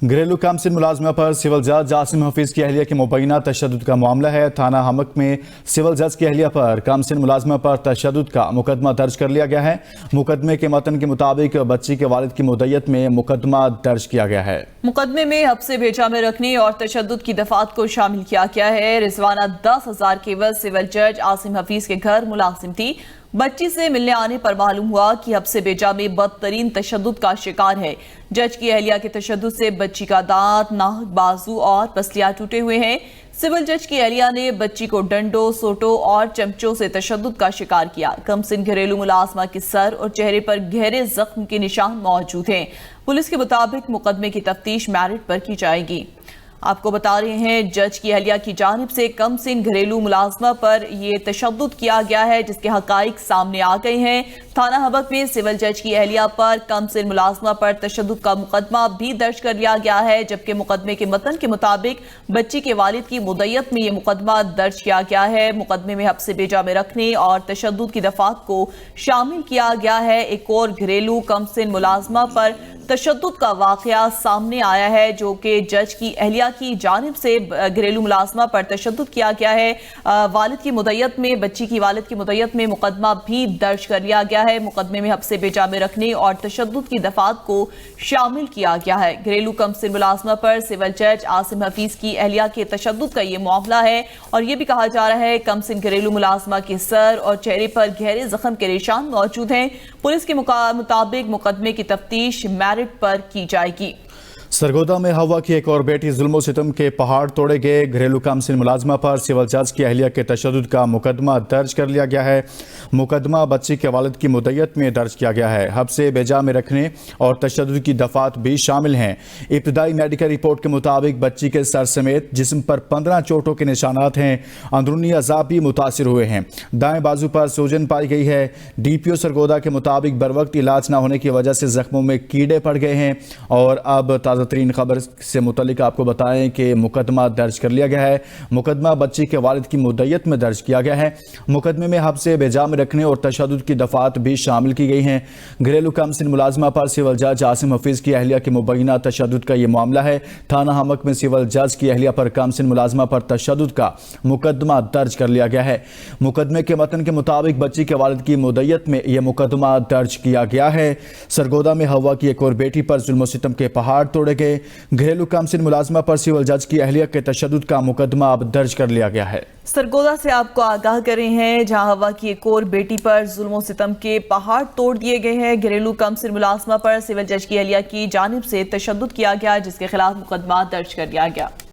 घरेलू कामसिन मुलाजमा पर सिविल जज आसिम हफीज की अहलिया के मुबैना तशद्दुद का मामला है। थाना हमक में सिविल जज की अहलिया पर कामसिन मुलाजमा पर तशद्दुद का मुकदमा दर्ज कर लिया गया है। मुकदमे के मतन के मुताबिक बच्ची के वालिद की मुद्दत में मुकदमा दर्ज किया गया है। मुकदमे में हब्से भेजा में रखने और तशद्दुद की दफात को शामिल किया गया है। रिजवाना 10,000 के एवज सिविल जज आसिम हफीज के घर मुलाजिम थी। बच्ची से मिलने आने पर मालूम हुआ कि हब्से भेजा में बदतरीन तशद्दुद का शिकार है। जज की अहलिया के तशद्दुद से बच्ची का दांत, नाक, बाजू और पसलियां टूटे हुए हैं। सिविल जज की अहलिया ने बच्ची को डंडों, सोटों और चमचों से तशद्दुद का शिकार किया। कमसिन घरेलू मुलाजमा के सर और चेहरे पर गहरे जख्म के निशान मौजूद हैं। पुलिस के मुताबिक मुकदमे की तफ्तीश मैरिट पर की जाएगी। आपको बता रहे हैं, जज की अहलिया की जानिब से कमसिन घरेलू मुलाजमा पर ये तशद्दुद किया गया है, जिसके हकाइक सामने आ गए हैं। थाना हमक में सिविल जज की अहलिया पर कमसिन मुलाजमा पर तशद्दुद का मुकदमा भी दर्ज कर लिया गया है, जबकि मुकदमे के मतन के मुताबिक बच्ची के वालिद की मुद्दत में ये मुकदमा दर्ज किया गया है। मुकदमे में हब्से भेजा में रखने और तशद्दुद की दफात को शामिल किया गया है। एक और घरेलू कमसिन मुलाजमा पर तशद्दुद का वाकया सामने आया है, जो कि जज की अहलिया की जानिब से घरेलू मुलाजमा पर तशद्दुद किया गया है। वालिद की मुद्दत में, बच्ची की वालिद की मुद्दत में मुकदमा भी दर्ज कर लिया गया है। मुकदमे में हब्से भेजा में रखने और तशद्दुद की दफात को शामिल किया गया है। घरेलू कमसिन मुलाजमा पर सिविल जज आसिम हफीज की अहलिया के तशद्दुद का ये मामला है और ये भी कहा जा रहा है कमसिन घरेलू मुलाजमा के सर और चेहरे पर गहरे जख्म के निशान मौजूद हैं। पुलिस के मुताबिक मुकदमे की तफ्तीश मैरिट पर की जाएगी। सरगोदा में हवा की एक और बेटी जुल्म सितम के पहाड़ तोड़े गए। घरेलू कामसिन मुलाजमा पर सिविल जज की अहलिया के तशद्दुद का मुकदमा दर्ज कर लिया गया है। मुकदमा बच्ची के वालिद की मुद्दत में दर्ज किया गया है। हब्से बेजा में रखने और तशद्दुद की दफात भी शामिल हैं। इब्तदाई मेडिकल रिपोर्ट के मुताबिक बच्ची के सर समेत जिस्म पर 15 चोटों के निशानात हैं। अंदरूनी अज़ाब भी मुतासिर हुए हैं। दाएं बाजू पर सूजन पाई गई है। DPO सरगोदा के मुताबिक बरवक्त इलाज न होने की वजह से जख्मों में कीड़े पड़ गए हैं। और अब ताज़ा तरीन खबर से मुतालिक आपको बताएं कि मुकदमा दर्ज कर लिया गया है। मुकदमा बच्ची के वालिद की मुद्दत में दर्ज किया गया है। मुकदमे में हब्से बेजा में रखने और तशद्दुद की दफात भी शामिल की गई हैं। घरेलू कामसिन मुलाजमा पर सिविल जज आसिम हफीज की अहलिया के मुबैना तशद्दुद का ये मामला है। थाना हमक में सिविल जज की अहलिया पर कामसिन मुलाजमा पर तशद्दुद का मुकदमा दर्ज कर लिया गया है। मुकदमे के मतन के मुताबिक बच्ची के वालिद की मुद्दत में यह मुकदमा दर्ज किया गया है। सरगोदा में हवा की एक और बेटी पर जुल्म सितम के पहाड़ तोड़े गए। घरेलू कामसिन मुलाजमा पर सिविल जज की अहलिया के तशद्दुद का मुकदमा अब दर्ज कर लिया गया है। सरगोदा से आपको आगाह कर रहे हैं, जहां हवा की एक और बेटी पर जुल्म सितम के पहाड़ तोड़ दिए गए हैं। घरेलू कामसिन मुलाजमा पर सिविल जज की अहलिया की जानिब से तशद्दुद किया गया, जिसके खिलाफ मुकदमा दर्ज कर लिया गया।